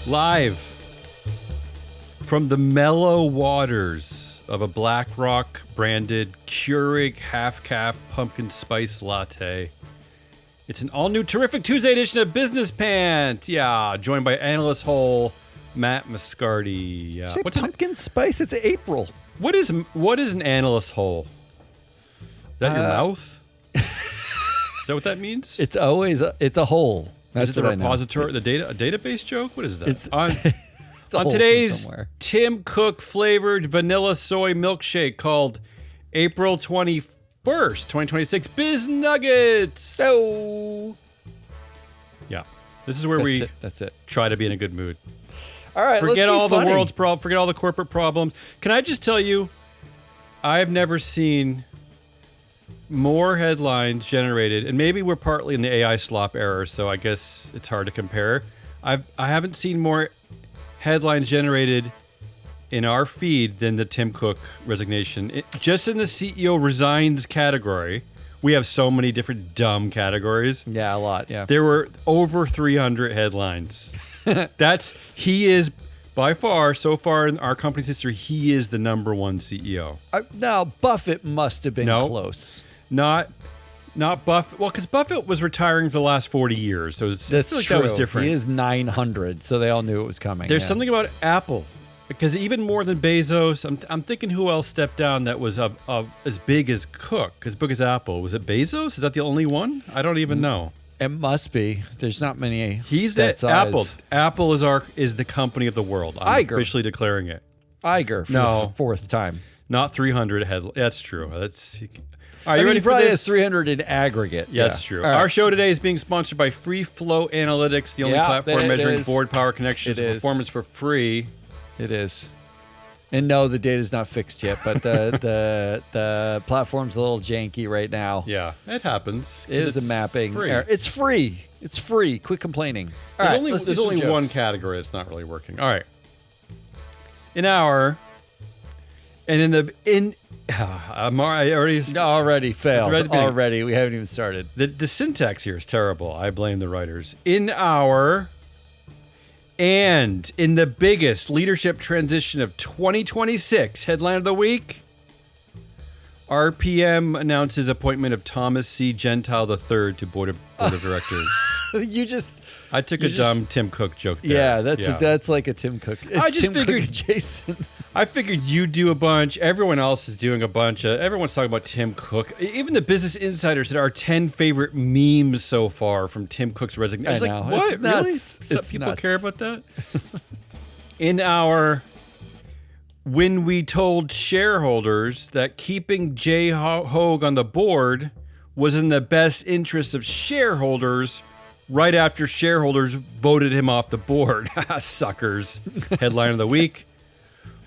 Live from the mellow waters of a Black Rock branded Keurig half-calf pumpkin spice latte. It's an all-new terrific Tuesday edition of Business Pant. Yeah, joined by analyst Hole Matt Moscardi. Yeah. Say pumpkin spice? It's April. What is an analyst hole? Is that your mouth? Is that what that means? It's always it's a hole. That's is it the repository, a database joke? What is that? It's on today's Tim Cook flavored vanilla soy milkshake called April 21st, 2026 Biz Nuggets. Oh. Yeah. This is where that's it. Try to be in a good mood. All right, forget all funny. the world's problems, forget all the corporate problems. Can I just tell you, I've never seen more headlines generated, and maybe we're partly in the AI slop era, so I guess it's hard to compare. I haven't seen more headlines generated in our feed than the Tim Cook resignation. Just in the CEO resigns category, we have so many different dumb categories. Yeah, a lot, yeah. There were over 300 headlines. He is, by far, so far in our company's history, he is the number one CEO. Now, Buffett must have been close. Not Buffett. Well, because Buffett was retiring for the last 40 years, so That's true. That was different. He is 900, so they all knew it was coming. There's something about Apple, because even more than Bezos, I'm thinking who else stepped down that was of as big as Cook, as big as Apple. Was it Bezos? Is that the only one? I don't even know. It must be. There's not many. He's that Apple. Apple is the company of the world. I'm officially declaring it. Iger for the fourth time. Not 300 head. That's true. That's. Are you ready for this? He probably has 300 in aggregate. Yeah, that's true. Right. Our show today is being sponsored by Free Flow Analytics, the only platform measuring board power connections and performance for free. It is. And no, the data's not fixed yet, but the platform's a little janky right now. Yeah, it happens. It is a mapping error. It's free. It's free. Quit complaining. There's only one category that's not really working. All right. I already failed. Already, we haven't even started. The syntax here is terrible. I blame the writers. And in the biggest leadership transition of 2026, headline of the week, RPM announces appointment of Thomas C. Gentile III to board of directors. I took a dumb Tim Cook joke there. Yeah, that's like a Tim Cook. It's Tim Cook Jason. I figured you'd do a bunch. Everyone else is doing a bunch. Everyone's talking about Tim Cook. Even the Business Insider said our 10 favorite memes so far from Tim Cook's resignation. I was like, what? It's really? Some people care about that? When we told shareholders that keeping Jay Hogue on the board was in the best interest of shareholders, right after shareholders voted him off the board. Suckers. Headline of the week.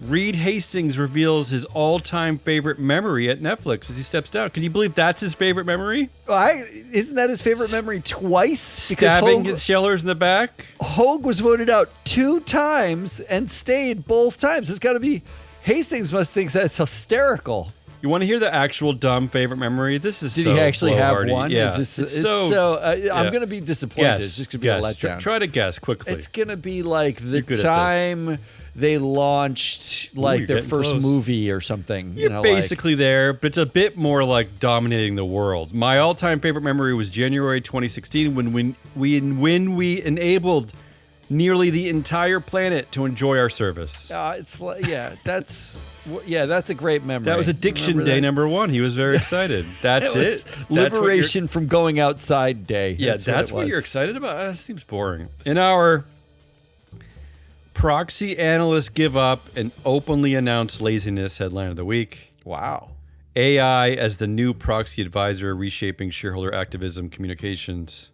Reed Hastings reveals his all-time favorite memory at Netflix as he steps down. Can you believe that's his favorite memory? Isn't that his favorite memory twice? Stabbing his shellers in the back? Hogue was voted out 2 times and stayed both times. It's got to be... Hastings must think that's hysterical. You want to hear the actual dumb favorite memory? This is Did he actually have one? Yeah. I'm going to be disappointed. It's just going to be a letdown. Try to guess quickly. It's going to be like the time they launched their first movie or something. You're basically there, but it's a bit more like dominating the world. My all-time favorite memory was January 2016 when we enabled nearly the entire planet to enjoy our service. That's a great memory. That was Addiction Day number 1. He was very excited. That's it. Liberation from going outside day. Yeah, that's what you're excited about? That seems boring. In our proxy analysts give up and openly announce laziness headline of the week. Wow. AI as the new proxy advisor reshaping shareholder activism communications.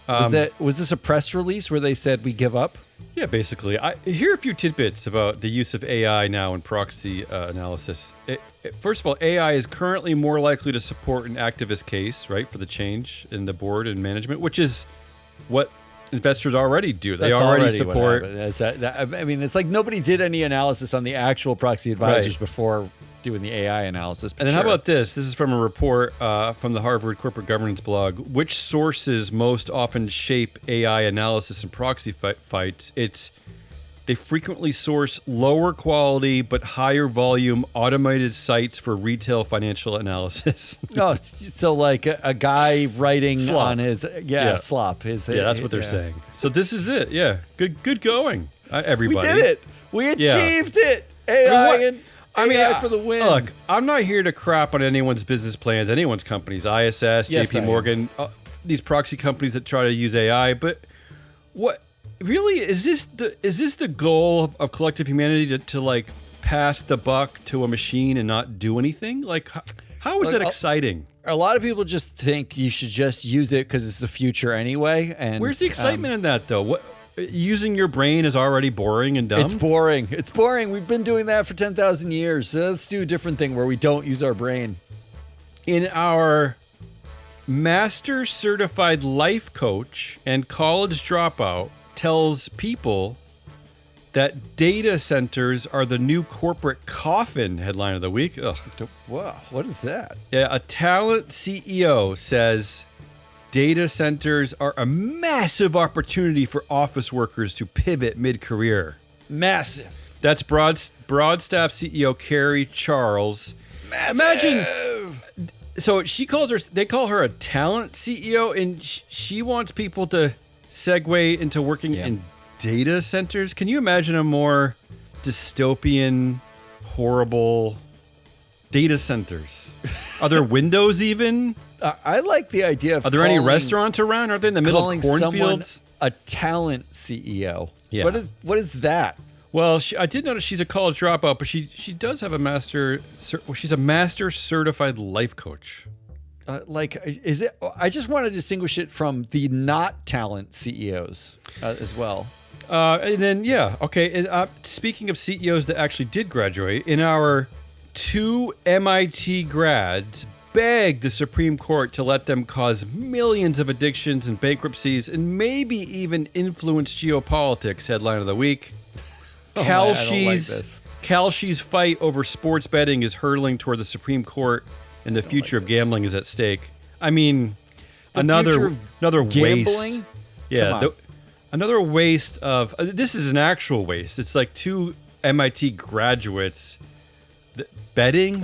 Was this a press release where they said we give up? Yeah, basically. Here are a few tidbits about the use of AI now in proxy analysis. First of all, AI is currently more likely to support an activist case, right, for the change in the board and management, which is what investors already do. They already support. It's like nobody did any analysis on the actual proxy advisors before doing the AI analysis. And then how about this? This is from a report from the Harvard Corporate Governance blog. Which sources most often shape AI analysis and proxy fights? They frequently source lower quality but higher volume automated sites for retail financial analysis. Oh, so like a guy writing Slop. on his slop. That's what they're saying. So this is it. Yeah, good going, everybody. We did it. We achieved it. AI AI for the win. Look, I'm not here to crap on anyone's business plans, anyone's companies, ISS, JP Morgan, these proxy companies that try to use AI. But what really is this the goal of collective humanity to like pass the buck to a machine and not do anything? Like, how is that exciting? A lot of people just think you should just use it because it's the future anyway. And where's the excitement in that, though? What? Using your brain is already boring and dumb? It's boring. It's boring. We've been doing that for 10,000 years. So let's do a different thing where we don't use our brain. In our master certified life coach and college dropout tells people that data centers are the new corporate coffin, headline of the week. Ugh. Wow, what is that? Yeah, a talent CEO says data centers are a massive opportunity for office workers to pivot mid-career. Massive. That's Broadstaff CEO Carrie Charles. Massive. Imagine. So they call her a talent CEO, and she wants people to segue into working in data centers. Can you imagine a more dystopian, horrible data centers? Are there windows even? I like the idea of. Are there any restaurants around? Are they in the middle of cornfields? A talent CEO. Yeah. What is that? Well, I did notice she's a college dropout, but she does have a master. She's a master certified life coach. Is it? I just want to distinguish it from the not talent CEOs as well. And then okay. And, speaking of CEOs that actually did graduate, in our 2 MIT grads begged the Supreme Court to let them cause millions of addictions and bankruptcies and maybe even influence geopolitics, headline of the week. Kalshi's fight over sports betting is hurtling toward the Supreme Court, and the future of gambling is at stake. I mean, another waste. Yeah, another waste of. This is an actual waste. It's like 2 MIT graduates betting.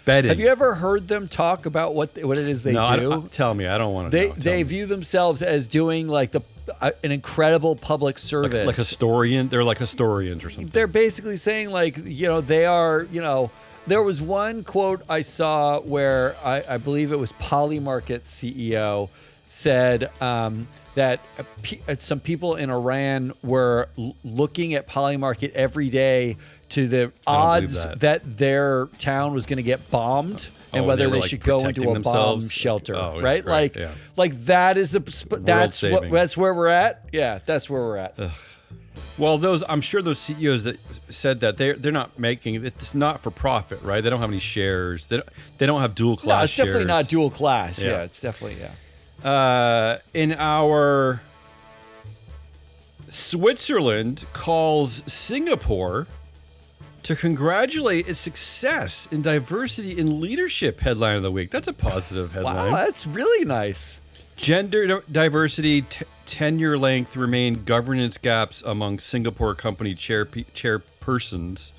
Betting. Have you ever heard them talk about what it is they do? Tell me. I don't want to know. They view themselves as doing like an incredible public service. Like historian. They're like historians or something. They're basically saying they are, there was one quote I saw where I believe it was Polymarket CEO said that some people in Iran were looking at Polymarket every day to the odds that their town was going to get bombed and whether they should go into a bomb shelter, right? Like that is that's where we're at. Yeah, that's where we're at. Ugh. Well, I'm sure those CEOs that said that they're not making it's not for profit, right? They don't have any shares. They don't have dual class. No, it's definitely not dual class. Yeah, it's definitely in our Switzerland calls Singapore to congratulate its success in diversity in leadership, headline of the week. That's a positive headline. Wow, that's really nice. Gender diversity, tenure length remain governance gaps among Singapore company chairpersons.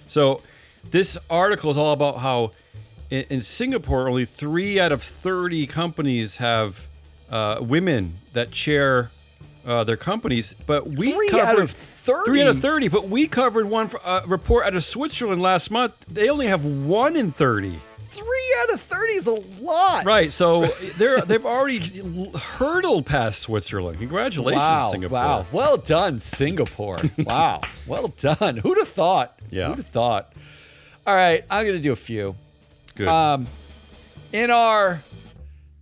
So this article is all about how in Singapore, only 3 out of 30 companies have women that chair their companies, but we 3 out of 30. 3 out of 30. But we covered one report out of Switzerland last month. They only have 1 in 30. 3 out of 30 is a lot. Right. So they've already hurdled past Switzerland. Congratulations, Singapore. Wow. Well done, Singapore. Wow. Well done. Who'd have thought? Yeah. Who'd have thought? All right. I'm going to do a few. Good. In our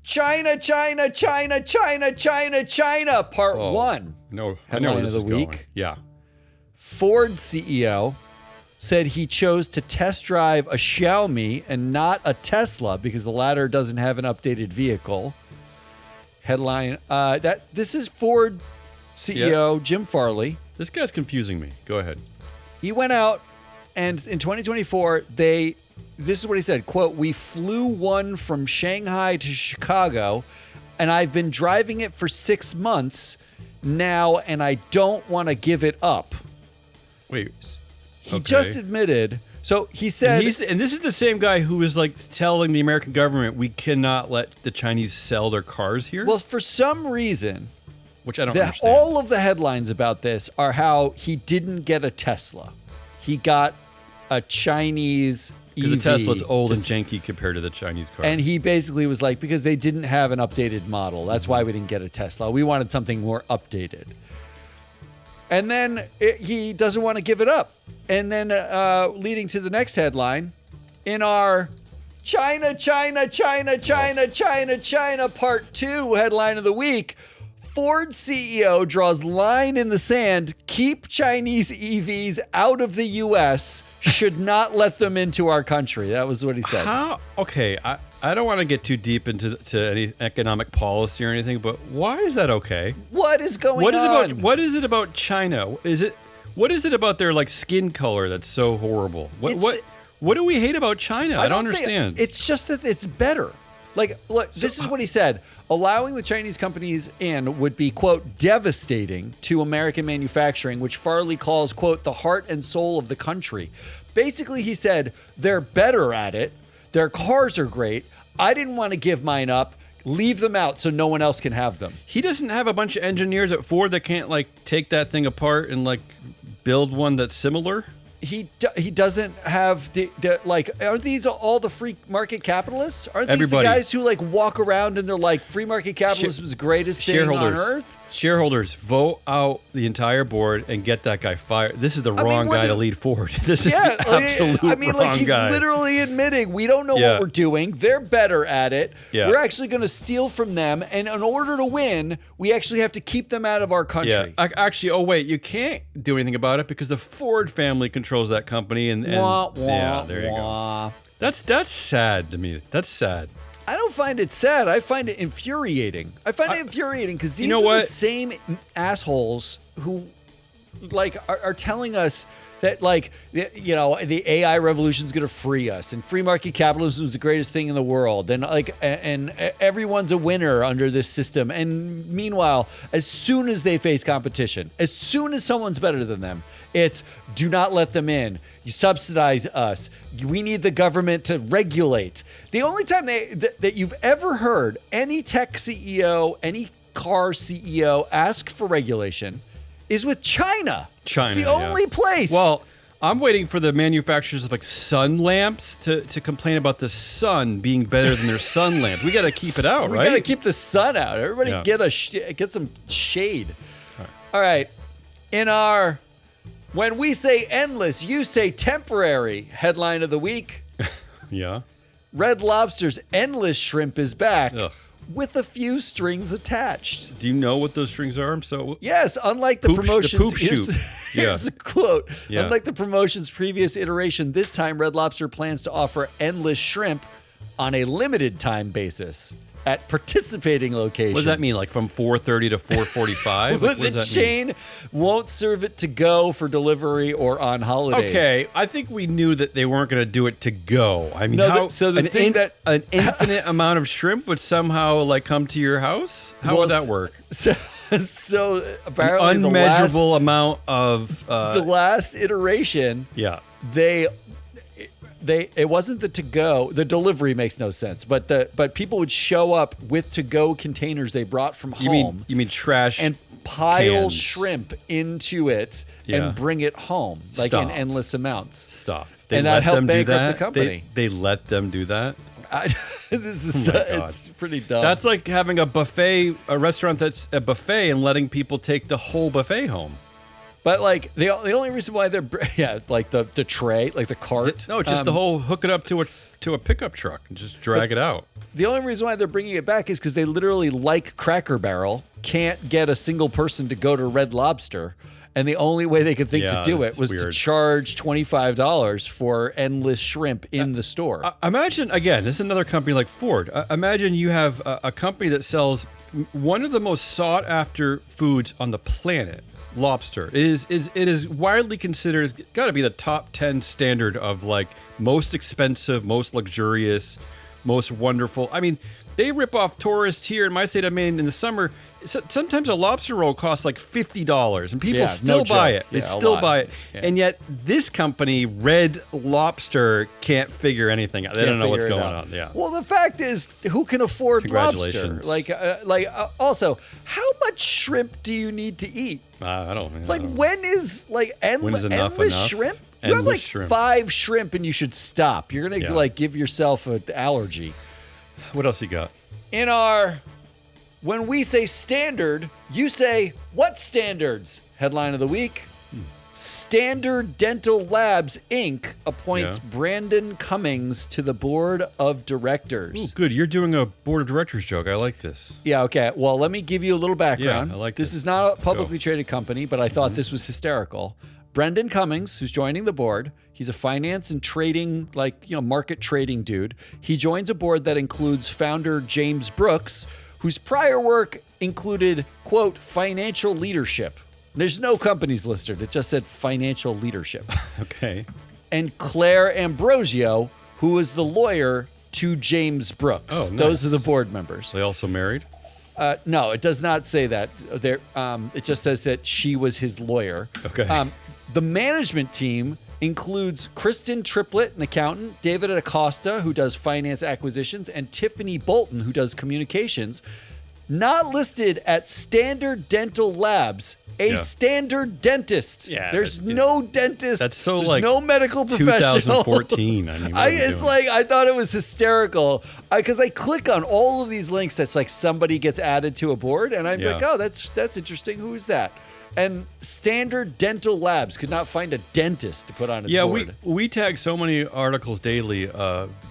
China, part 1. No, I know where this is going. Yeah. Ford CEO said he chose to test drive a Xiaomi and not a Tesla because the latter doesn't have an updated vehicle. Headline, this is Ford CEO Jim Farley. This guy's confusing me. Go ahead. He went out and in 2024, they this is what he said, quote, "We flew one from Shanghai to Chicago, and I've been driving it for 6 months now, and I don't want to give it up." Wait. He just admitted. So he said, and this is the same guy who was like telling the American government we cannot let the Chinese sell their cars here. well, for some reason, which I don't understand. all of the headlines about this are how he didn't get a Tesla. He got a Chinese Because EV. the Tesla's old and janky compared to the Chinese car. And he basically was like, because they didn't have an updated model. That's why we didn't get a Tesla. We wanted something more updated. And then he doesn't want to give it up. And then leading to the next headline, in our China Part 2 headline of the week, Ford CEO draws line in the sand, keep Chinese EVs out of the U.S., should not let them into our country. That was what he said. How? Okay, I don't want to get too deep into any economic policy or anything, but why is that okay? What is going on? What is it about China? What is it about their like skin color that's so horrible? What do we hate about China? I don't understand. It's just that it's better. Like, look, this is what he said. Allowing the Chinese companies in would be, quote, devastating to American manufacturing, which Farley calls, quote, the heart and soul of the country. Basically, he said, they're better at it. Their cars are great. I didn't want to give mine up. Leave them out so no one else can have them. He doesn't have a bunch of engineers at Ford that can't like take that thing apart and like build one that's similar. He doesn't have the like. Are these all the free market capitalists? Aren't these Everybody. the guys who like walk around and they're like, free market capitalism is the greatest thing on earth? Shareholders, vote out the entire board and get that guy fired. This is the wrong guy to lead Ford. This is the absolute wrong he's guy. literally admitting we don't know what we're doing. They're better at it. Yeah. We're actually going to steal from them, and in order to win, we actually have to keep them out of our country. Yeah. Actually, oh wait, you can't do anything about it because the Ford family controls that company, and yeah, there you go. That's sad to me. That's sad. I don't find it sad. I find it infuriating. I find it infuriating because these are the same assholes who, like, are telling us that, like, you know, the AI revolution is going to free us, and free market capitalism is the greatest thing in the world, and like, and everyone's a winner under this system. And meanwhile, as soon as they face competition, as soon as someone's better than them, it's do not let them in. You subsidize us. We need the government to regulate. The only time that you've ever heard any tech CEO, any car CEO ask for regulation is with China. China, it's the only place. Well, I'm waiting for the manufacturers of like sun lamps to complain about the sun being better than their sun lamp. We got to keep it out, right? We got to keep the sun out. Everybody get some shade. All right. In our when we say endless, you say temporary headline of the week. Yeah. Red Lobster's endless shrimp is back. Ugh. With a few strings attached. Do you know what those strings are? So yes, unlike the promotions. The poop shoot. Here's a quote. Yeah. Unlike the promotion's previous iteration, this time Red Lobster plans to offer endless shrimp on a limited time basis at participating locations. What does that mean? Like from 4:30 to 4:45? Like, the chain won't serve it to go for delivery or on holidays. Okay, I think we knew that they weren't going to do it to go. I mean, an infinite amount of shrimp would somehow like come to your house? How would that work? So apparently an unmeasurable amount of the last iteration. Yeah. It wasn't the to-go. The delivery makes no sense, but people would show up with to-go containers they brought from home. You mean trash and pile cans. shrimp into and bring it home like in endless amounts. Stop. And that helped bankrupt the company. They let them do that. It's pretty dumb. That's like having a restaurant that's a buffet and letting people take the whole buffet home. But like the only reason why they're like the tray, like the cart. No, just the whole hook it up to a pickup truck and just drag it out. The only reason why they're bringing it back is because they literally, like Cracker Barrel, can't get a single person to go to Red Lobster, and the only way they could think to do it was to charge $25 for endless shrimp in the store. Imagine again, this is another company like Ford. Imagine you have a company that sells one of the most sought after foods on the planet. Lobster. It is widely considered, got to be the top 10 standard of like most expensive, most luxurious, most wonderful. I mean, they rip off tourists here in my state of Maine in the summer. Sometimes a lobster roll costs like $50, and people still buy it. They still buy it. Yeah. And yet this company, Red Lobster, can't figure anything out. They don't know what's going on. Yeah. Well, the fact is, who can afford lobster? Also, how much shrimp do you need to eat? I don't know. Like, when is endless shrimp? You have like 5 shrimp, and you should stop. You're gonna give yourself an allergy. What else you got? When we say standard, you say, what standards? Headline of the week. Standard Dental Labs, Inc. appoints Brandon Cummings to the board of directors. Ooh, good. You're doing a board of directors joke. I like this. Yeah, okay. Well, let me give you a little background. Yeah, I like this. This is not a publicly traded company, but I thought this was hysterical. Brendan Cummings, who's joining the board, he's a finance and trading, market trading dude. He joins a board that includes founder James Brooks, whose prior work included, quote, financial leadership. There's no companies listed. It just said financial leadership. Okay. And Claire Ambrosio, who was the lawyer to James Brooks. Oh, nice. Those are the board members. They also married? No, it does not say that. It just says that she was his lawyer. Okay. The management team includes Kristen Triplett, an accountant, David Acosta, who does finance acquisitions, and Tiffany Bolton, who does communications. Not listed at Standard Dental Labs, a standard dentist. Yeah, there's no dentist. That's so there's like no medical professional. 2014. I mean, I thought it was hysterical because I click on all of these links. That's like somebody gets added to a board, and I'm like, oh, that's interesting. Who is that? And Standard Dental Labs could not find a dentist to put on its board. Yeah, we tag so many articles daily,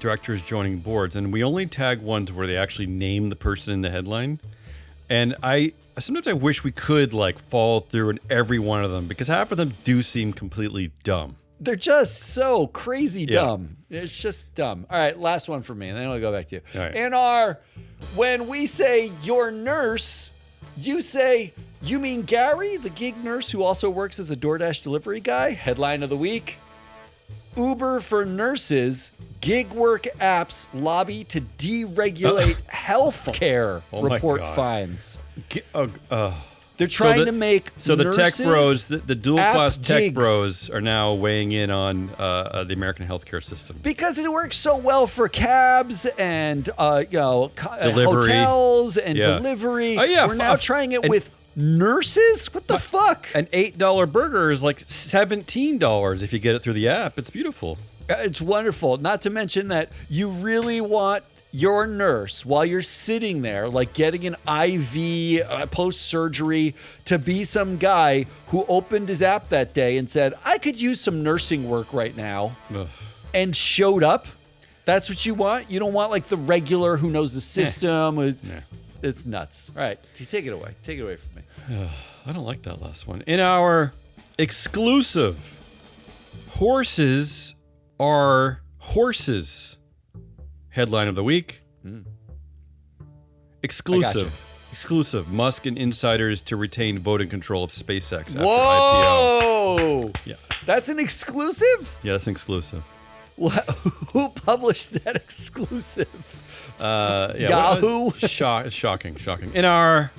directors joining boards, and we only tag ones where they actually name the person in the headline. And sometimes I wish we could like follow through in every one of them because half of them do seem completely dumb. They're just so crazy dumb. It's just dumb. All right, last one for me, and then I'll go back to you. All right. When we say your nurse, you say, you mean Gary, the gig nurse who also works as a DoorDash delivery guy? Headline of the week. Uber for nurses, gig work apps lobby to deregulate healthcare, report finds. They're trying to make the tech bros, the dual class tech bros are now weighing in on the American healthcare system because it works so well for cabs and hotels and delivery. Oh yeah, we're now trying it with nurses. What the fuck? An $8 burger is like $17 if you get it through the app. It's beautiful. It's wonderful. Not to mention that you really want your nurse, while you're sitting there, like getting an IV post-surgery, to be some guy who opened his app that day and said, I could use some nursing work right now, and showed up. That's what you want? You don't want like the regular who knows the system. It's nuts. All right, take it away. Take it away from me. I don't like that last one. In our exclusive, horses are horses. Headline of the week. Exclusive. Musk and insiders to retain voting control of SpaceX after IPO. Yeah. That's an exclusive? Yeah, that's an exclusive. Who published that exclusive? Yahoo? Shocking. In our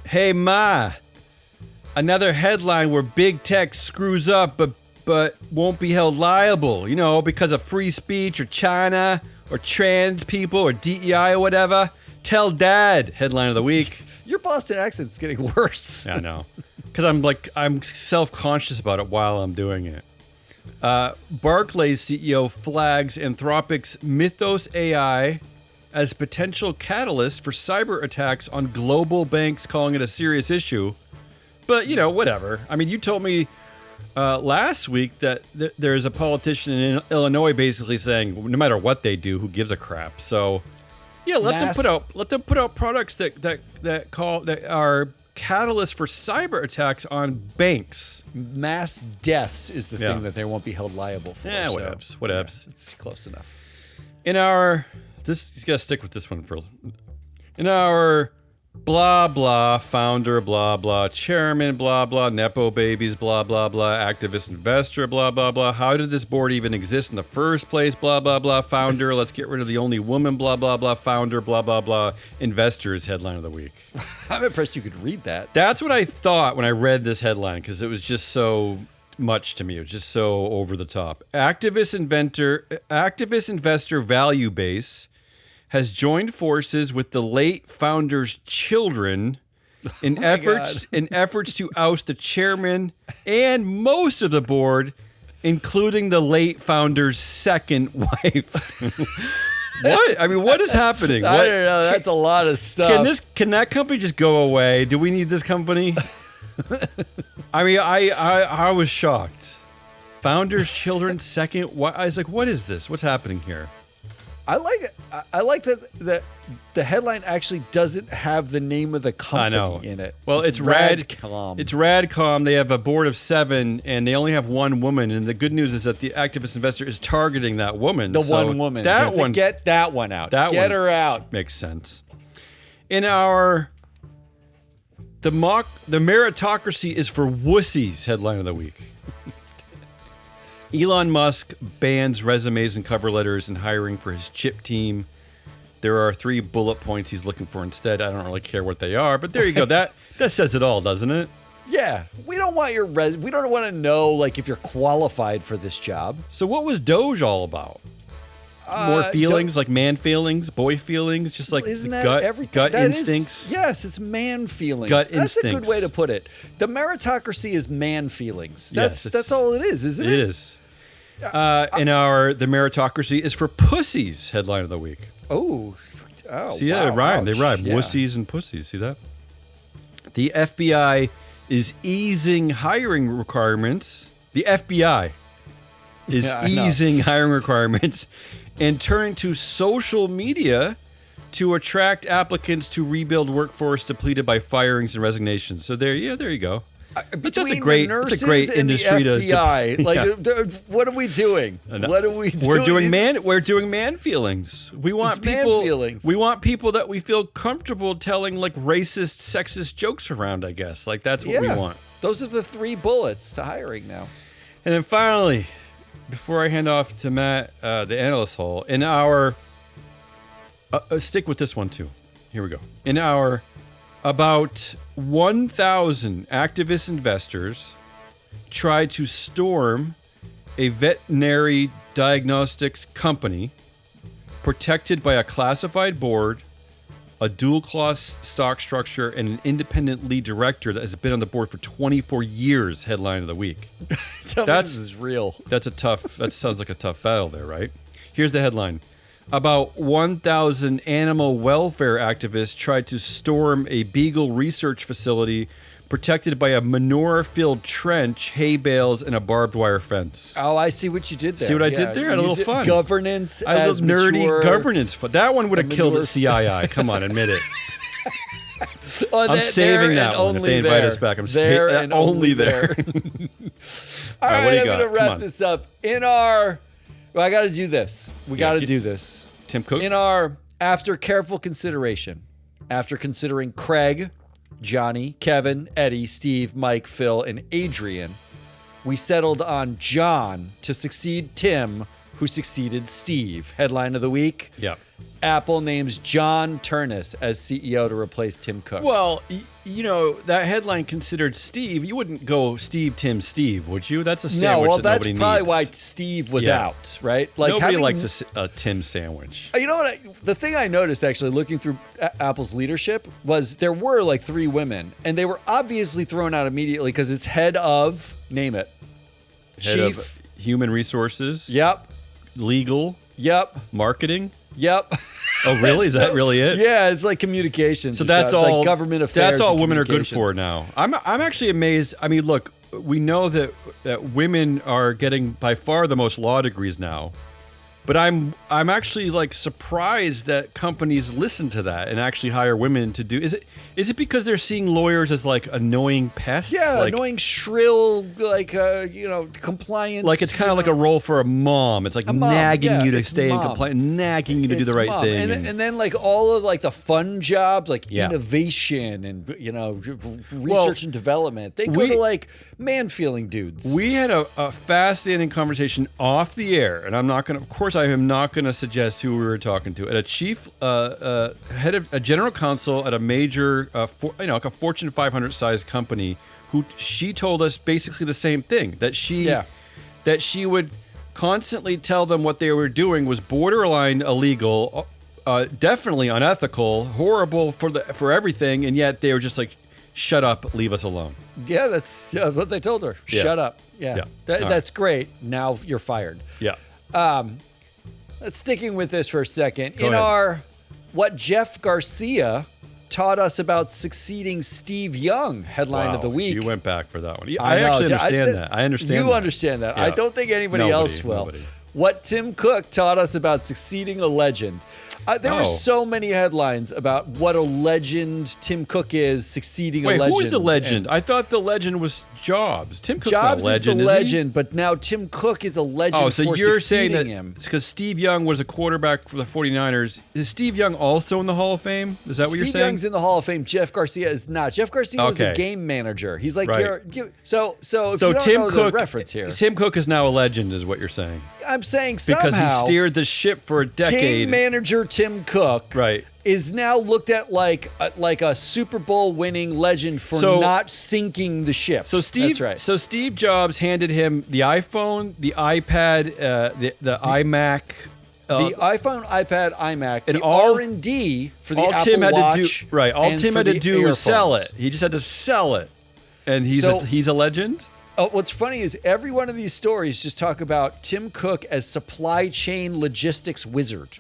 Hey Ma, another headline where big tech screws up but won't be held liable, because of free speech or China or trans people or DEI or whatever. Tell Dad, headline of the week. Your Boston accent's getting worse. Yeah, I know. Because I'm self-conscious about it while I'm doing it. Barclays CEO flags Anthropic's Mythos AI as potential catalyst for cyber attacks on global banks, calling it a serious issue. But, whatever. I mean, you told me last week that there's a politician in Illinois basically saying no matter what they do, who gives a crap. So yeah, let them put out products that are catalysts for cyber attacks on banks. Mass deaths is the thing that they won't be held liable for. Yeah, whatevs. It's close enough. You gotta stick with this one for. In our blah blah founder, blah blah chairman, blah blah nepo babies, blah blah blah activist investor, blah blah blah. How did this board even exist in the first place? Blah blah blah founder. Let's get rid of the only woman. Blah blah blah founder. Blah blah blah investors. Headline of the week. I'm impressed you could read that. That's what I thought when I read this headline because it was just so much to me. It was just so over the top. Activist investor value base has joined forces with the late founder's children in efforts to oust the chairman and most of the board, including the late founder's second wife. What? I mean, what is happening? I don't know. That's a lot of stuff. Can that company just go away? Do we need this company? I mean, I was shocked. Founder's children second wife. I was like, what is this? What's happening here? I like that the headline actually doesn't have the name of the company in it. Well, it's Radcom. It's Radcom. They have a board of 7, and they only have one woman. And the good news is that the activist investor is targeting that woman. One woman. That one. Get that one out. Get her out. Makes sense. In our the meritocracy is for wussies headline of the week. Elon Musk bans resumes and cover letters and hiring for his chip team. There are 3 bullet points he's looking for instead. I don't really care what they are, but there you go. That says it all, doesn't it? Yeah, we don't want your we don't want to know like if you're qualified for this job. So what was Doge all about? More feelings, like man feelings, boy feelings, just like gut instincts. Yes, it's man feelings. That's instincts. That's a good way to put it. The meritocracy is man feelings. That's all it is, isn't it? It is. The meritocracy is for pussies headline of the week. Oh, see that? They rhyme. Yeah. Wussies and pussies. See that? The FBI is easing hiring requirements. The FBI is easing hiring requirements and turning to social media to attract applicants to rebuild workforce depleted by firings and resignations. So there you go. But that's a great industry to what are we doing? We're doing man feelings. We want people. We want people that we feel comfortable telling like racist, sexist jokes around. I guess like that's what we want. Those are the 3 bullets to hiring now. And then finally, before I hand off to Matt, the analyst hole, in our stick with this one too. Here we go. In our about 1,000 activist investors tried to storm a veterinary diagnostics company protected by a classified board, a dual-class stock structure, and an independent lead director that has been on the board for 24 years, headline of the week. This is real. That sounds like a tough battle there, right? Here's the headline. About 1,000 animal welfare activists tried to storm a beagle research facility protected by a manure-filled trench, hay bales, and a barbed wire fence. Oh, I see what you did there. See what I did there? I had a little fun. Governance. I had a little nerdy governance fun. That one would have killed at CII. Come on, admit it. I'm saving that one if they invite us back. I'm saving only there. All right, what do you got? I'm going to wrap this up. I got to do this. We got to do this. Tim Cook? After careful consideration, after considering Craig, Johnny, Kevin, Eddie, Steve, Mike, Phil, and Adrian, we settled on John to succeed Tim, who succeeded Steve. Headline of the week. Yeah. Apple names John Turnus as CEO to replace Tim Cook. Well, that headline considered Steve. You wouldn't go Steve, Tim, Steve, would you? That's a sandwich that nobody needs. No, well, that's probably why Steve was out, right? Like nobody likes a Tim sandwich. You know what? The thing I noticed, actually, looking through Apple's leadership, was there were like 3 women, and they were obviously thrown out immediately because it's head of, name it. Chief of Human Resources. Yep. Legal. Yep. Marketing. Yep. Oh, really? Is that really it? Yeah, it's like communications. So that's all like government affairs. That's all women are good for now. I'm actually amazed. I mean, look, we know that women are getting by far the most law degrees now, But I'm actually like surprised that companies listen to that and actually hire women to do. Is it because they're seeing lawyers as like annoying pests? Yeah, like, annoying, shrill, like compliance. Like it's kind of like a role for a mom. It's like nagging you to stay in compliance, nagging you to do the right thing. And then like all of like the fun jobs, like innovation and research and development. They go to like man-feeling dudes. We had a fascinating conversation off the air, and of course, I am not going to suggest who we were talking to. At a chief, head of a general counsel at a major, like a Fortune 500 sized company, who she told us basically the same thing, that she would constantly tell them what they were doing was borderline illegal, definitely unethical, horrible for everything, and yet they were just like, shut up, leave us alone. Yeah, that's what they told her. Yeah. Shut up. Yeah. That's great. Now you're fired. Yeah. Let's sticking with this for a second. Go ahead. What Jeff Garcia taught us about succeeding Steve Young headline of the week. You went back for that one. I actually understand that. I understand You understand that. Yeah. I don't think anybody else will. Nobody. What Tim Cook taught us about succeeding a legend. There were so many headlines about what a legend Tim Cook is succeeding a legend. Wait, who is the legend? I thought the legend was Jobs. Tim Cook's Jobs not a legend, is the legend, but now Tim Cook is a legend. Oh, so for you're saying that him. it's because Steve Young was a quarterback for the 49ers. Is Steve Young also in the Hall of Fame? Is that what you're saying? Steve Young's in the Hall of Fame. Jeff Garcia is not. Jeff Garcia was a game manager. He's like, so if you don't Tim know Cook, the reference here. Tim Cook is now a legend, is what you're saying. I'm saying because somehow he steered the ship for a decade. Game manager Tim Cook is now looked at like a Super Bowl winning legend for not sinking the ship. So Steve Jobs handed him the iPhone, the iPad, the iMac, the iPhone, iPad, iMac, and the all R&D for the all Apple Tim had Watch. To do, all Tim had to do was sell it. He just had to sell it, and he's a legend. What's funny is every one of these stories just talk about Tim Cook as supply chain logistics wizard.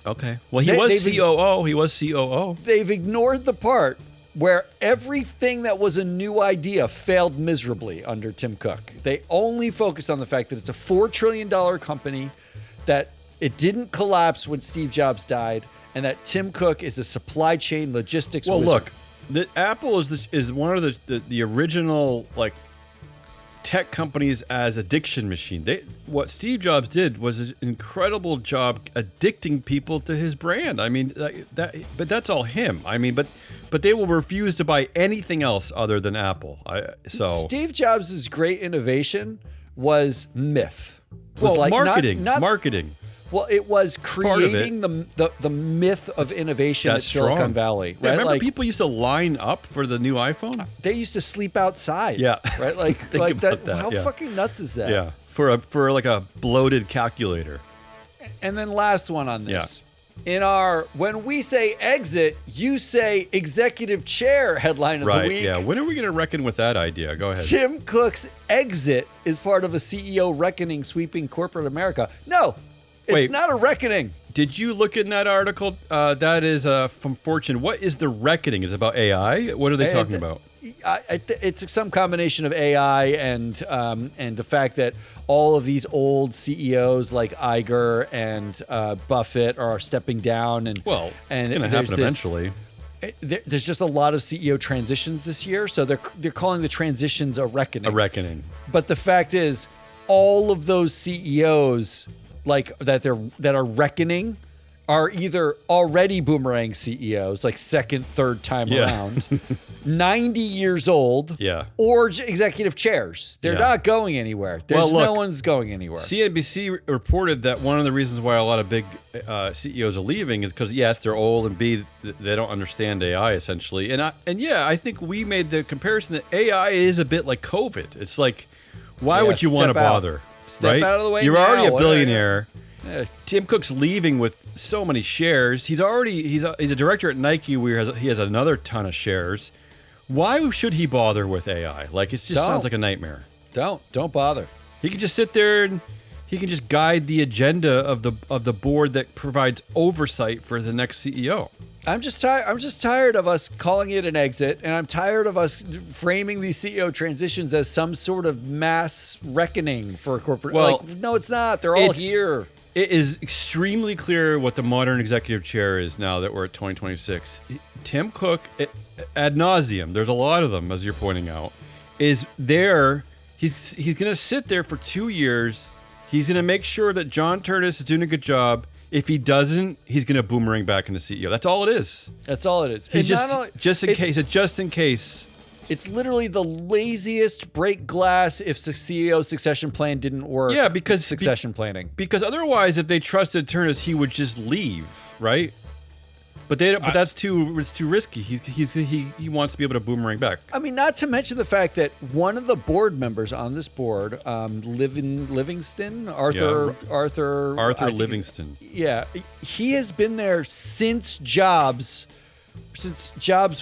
Okay. Well, he was COO. He was COO. They've ignored the part where everything that was a new idea failed miserably under Tim Cook. They only focused on the fact that it's a $4 trillion company, that it didn't collapse when Steve Jobs died, and that Tim Cook is a supply chain logistics wizard. Well, look, Apple is one of the original tech companies as addiction machine. What Steve Jobs did was an incredible job addicting people to his brand. I mean, but that's all him. I mean, but they will refuse to buy anything else other than Apple. Steve Jobs' great innovation was myth. Marketing. Well, it was creating the myth of innovation at Silicon Valley. Right? Remember, people used to line up for the new iPhone. They used to sleep outside. Yeah, right. Like that. How fucking nuts is that? Yeah, for like a bloated calculator. And then last one on this. Yeah. When we say exit, you say executive chair headline of the week. Yeah. When are we going to reckon with that idea? Go ahead. Tim Cook's exit is part of a CEO reckoning sweeping corporate America. No. It's not a reckoning. Did you look in that article? That is from Fortune. What is the reckoning? Is it about AI? What are they talking about? It's some combination of AI and the fact that all of these old CEOs like Iger and Buffett are stepping down, and it's going to happen eventually. There's just a lot of CEO transitions this year, so they're calling the transitions a reckoning. A reckoning. But the fact is, all of those CEOs that are reckoning are either already boomerang CEOs, like second, third time around, 90 years old, or executive chairs. They're not going anywhere. No one's going anywhere. CNBC reported that one of the reasons why a lot of big CEOs are leaving is because, yes, they're old, and B, they don't understand AI, essentially. And I think we made the comparison that AI is a bit like COVID. It's like, why would you want to bother? Step out of the way. You're now. already a billionaire. Tim Cook's leaving with so many shares. He's a director at Nike where he has another ton of shares. Why should he bother with AI? Like, it just sounds like a nightmare. Don't bother. He can just sit there and he can just guide the agenda of the board that provides oversight for the next CEO. I'm just tired of us calling it an exit, and I'm tired of us framing these CEO transitions as some sort of mass reckoning for a corporate. Well, no, it's not. They're all here. It is extremely clear what the modern executive chair is now that we're at 2026. Tim Cook, ad nauseum, there's a lot of them, as you're pointing out, is there. He's going to sit there for 2 years. He's going to make sure that John Turnus is doing a good job. If he doesn't, he's going to boomerang back into CEO. That's all it is. That's all it is. He's just in case. It's literally the laziest break glass if the CEO succession plan didn't work. Yeah, because succession planning. Because otherwise, if they trusted Turnus, he would just leave, right? But that's too risky. He wants to be able to boomerang back. I mean, not to mention the fact that one of the board members on this board, Livingston, Arthur Livingston. Yeah, he has been there since Jobs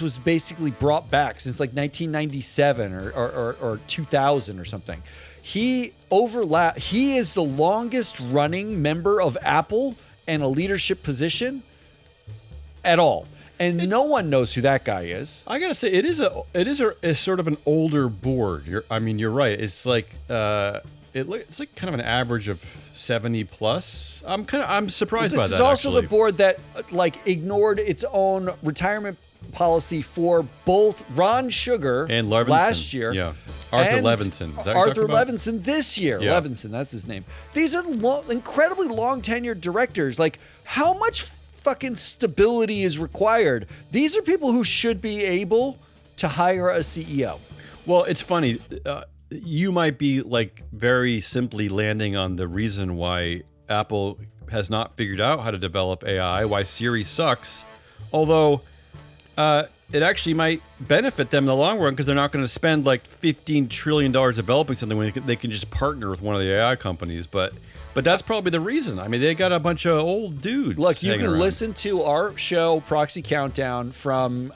was basically brought back, since like 1997 or 2000 or something. He is the longest running member of Apple in a leadership position at all, and no one knows who that guy is. I gotta say, it is a sort of an older board. You're right. It's like it's like kind of an average of 70 plus. I'm surprised by that. This is also actually the board that like ignored its own retirement policy for both Ron Sugar and Levinson last year. Yeah, Arthur Levinson. Is that Arthur Levinson this year. Yeah. Levinson, that's his name. These are incredibly long tenured directors. Like, how much fucking stability is required? These are people who should be able to hire a CEO. Well, it's funny. You might be like very simply landing on the reason why Apple has not figured out how to develop AI, why Siri sucks. Although it actually might benefit them in the long run because they're not going to spend like $15 trillion developing something when they can just partner with one of the AI companies. But that's probably the reason. I mean, they got a bunch of old dudes. Look, you can around. listen to our show, Proxy Countdown, from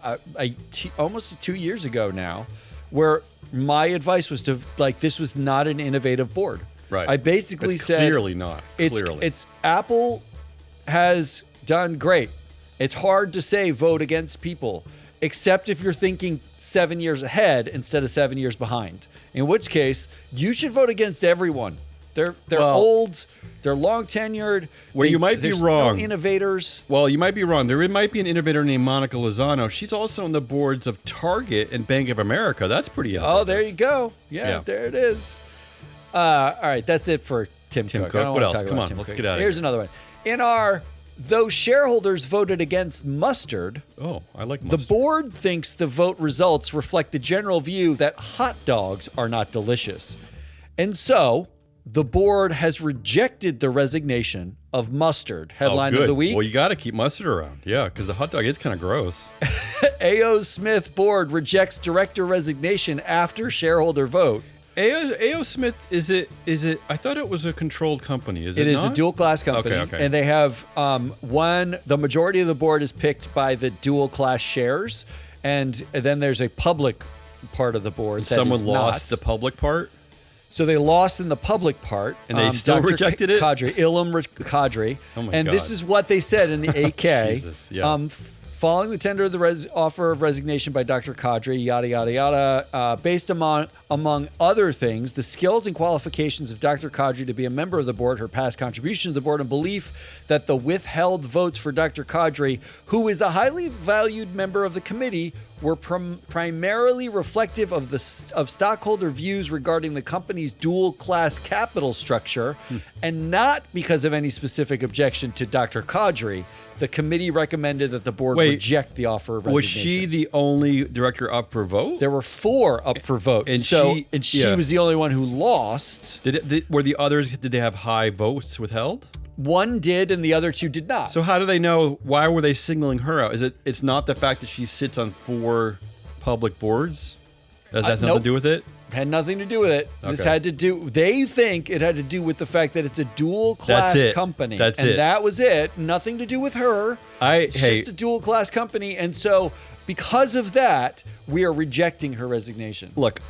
almost 2 years ago now, where my advice was this was not an innovative board. Right. I basically it's said clearly not. Clearly, it's Apple has done great. It's hard to say vote against people, except if you're thinking 7 years ahead instead of 7 years behind. In which case, you should vote against everyone. They're old. They're long tenured. You might be wrong. No innovators. Well, you might be wrong. There might be an innovator named Monica Lozano. She's also on the boards of Target and Bank of America. That's pretty innovative. Oh, there you go. Yeah, there it is. All right, that's it for Tim Cook. What else? Come on, let's get out of here. Here's another one. In our though shareholders voted against mustard. Oh, I like mustard. The board thinks the vote results reflect the general view that hot dogs are not delicious. And so the board has rejected the resignation of Mustard. Headline of the week. Well, you got to keep mustard around. Yeah, because the hot dog is kind of gross. A.O. Smith board rejects director resignation after shareholder vote. A.O. Smith, is it? I thought it was a controlled company. Is it It is not? a dual class company. Okay. And they have the majority of the board is picked by the dual class shares. And then there's a public part of the board. Someone lost the public part? So they lost in the public part. And they still Dr. rejected it? Kadri, Ilham Kadri. Oh my and God. this is what they said in the 8K. Jesus, yeah. Following the tender of the offer of resignation by Dr. Kadri, yada, yada, yada, based among other things, the skills and qualifications of Dr. Kadri to be a member of the board, her past contribution to the board, and belief that the withheld votes for Dr. Kadri, who is a highly valued member of the committee, were primarily reflective of stockholder views regarding the company's dual-class capital structure, and not because of any specific objection to Dr. Kadri. The committee recommended that the board reject the offer of resignation. Was she the only director up for vote? There were 4 up for vote, and she was the only one who lost. Were the others? Did they have high votes withheld? One did, and the other 2 did not. So how do they know? Why were they singling her out? It's not the fact that she sits on 4 public boards? Does that have nothing to do with it? Had nothing to do with it. Okay. This had to do. They think it had to do with the fact that it's a dual class company. That's and it. That was it. Nothing to do with her. It's just a dual class company, and so because of that, we are rejecting her resignation. Look,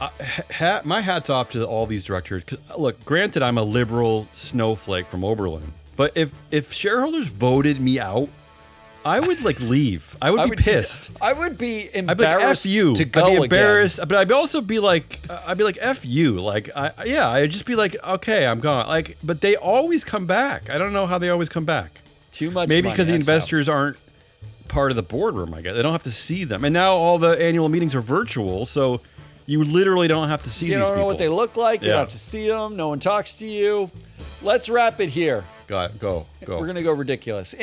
my hat's off to all these directors. Look, granted, I'm a liberal snowflake from Oberlin, but if shareholders voted me out, I would like leave. I would be pissed. I would be I'd be like, embarrassed F you. to go I'd be embarrassed, again. but I'd also be like, F you. Like, I'd just be like, okay, I'm gone. Like, but they always come back. I don't know how they always come back. Too much Maybe money, because the that's investors aren't part of the boardroom, I guess. They don't have to see them. And now all the annual meetings are virtual, so you literally don't have to see these people. You don't know what they look like. You Yeah. don't have to see them. No one talks to you. Let's wrap it here. Got it. Go. We're going to go ridiculous.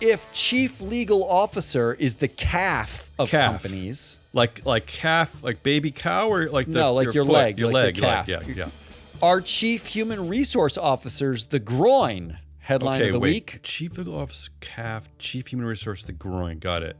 If chief legal officer is the calf of companies. Like calf, like baby cow, or like your foot, leg. your like leg, the calf. yeah. Are chief human resource officers the groin? Headline of the week. Chief legal officer, calf, chief human resource, the groin. Got it.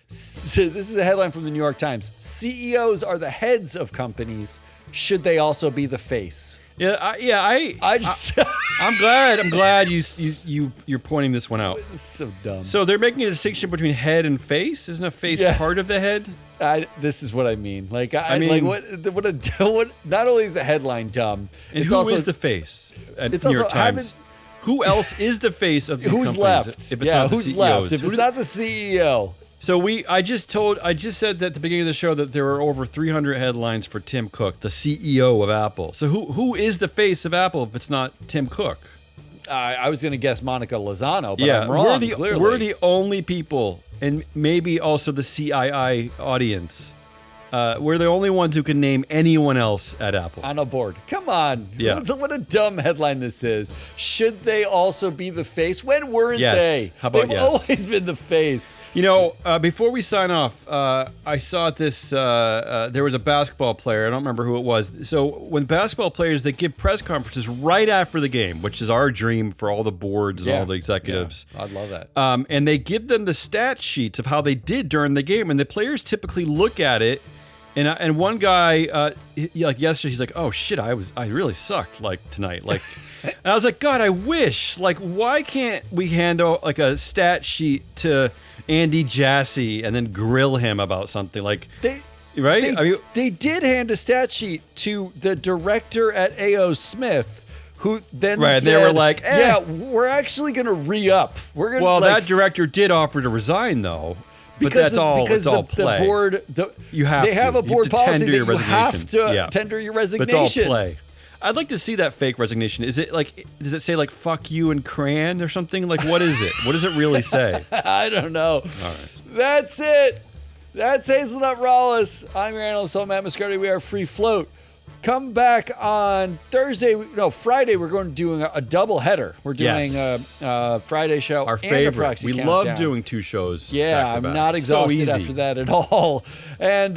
So this is a headline from the New York Times. CEOs are the heads of companies. Should they also be the face? Yeah, I'm glad you're pointing this one out. It's so dumb. So they're making a distinction between head and face. Isn't a face part of the head? This is what I mean. Like, what? Not only is the headline dumb, And it's who also, is the face at it's New York also Times? Who else is the face of these who's companies? left? If it's not the who's CEOs? left? If it's not the CEO. So I just said at the beginning of the show that there were over 300 headlines for Tim Cook, the CEO of Apple. So who is the face of Apple if it's not Tim Cook? I was going to guess Monica Lozano, but I'm wrong. We're the only people, and maybe also the CII audience. We're the only ones who can name anyone else at Apple. On a board. Come on. Yeah. What a dumb headline this is. Should they also be the face? When weren't Yes. they? How about They've yes? always been the face. You know, before we sign off, I saw this. There was a basketball player. I don't remember who it was. So when basketball players, they give press conferences right after the game, which is our dream for all the boards and all the executives. Yeah, I'd love that. And they give them the stat sheets of how they did during the game, and the players typically look at it. And one guy, like yesterday, he's like, "Oh shit, I really sucked like tonight." Like, and I was like, "God, I wish. Like, why can't we hand out like a stat sheet to Andy Jassy and then grill him about something like?" They did hand a stat sheet to the director at A.O. Smith, who then said, they were like, "Yeah, we're actually going to re-up. We're going." Well, that director did offer to resign though. But that's all. It's all play. The board, you have they have a board policy that you have to Yeah. tender your But resignation. it's all play. I'd like to see that fake resignation. Is it like? Does it say like "fuck you" and Cran or something? Like, what is it? What does it really say? I don't know. All right. That's it. That's Hazelnut Rawless. I'm your analyst, Matt Moscardi. We are Free Float. Come back on Friday. We're going to do a double header. We're doing a Friday show. Our and favorite. A proxy We countdown. love doing two shows. Yeah, back to I'm back. not exhausted so easy. after that at all. And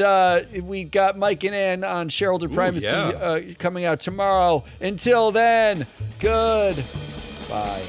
we got Mike and Ann on shareholder primacy coming out tomorrow. Until then, goodbye.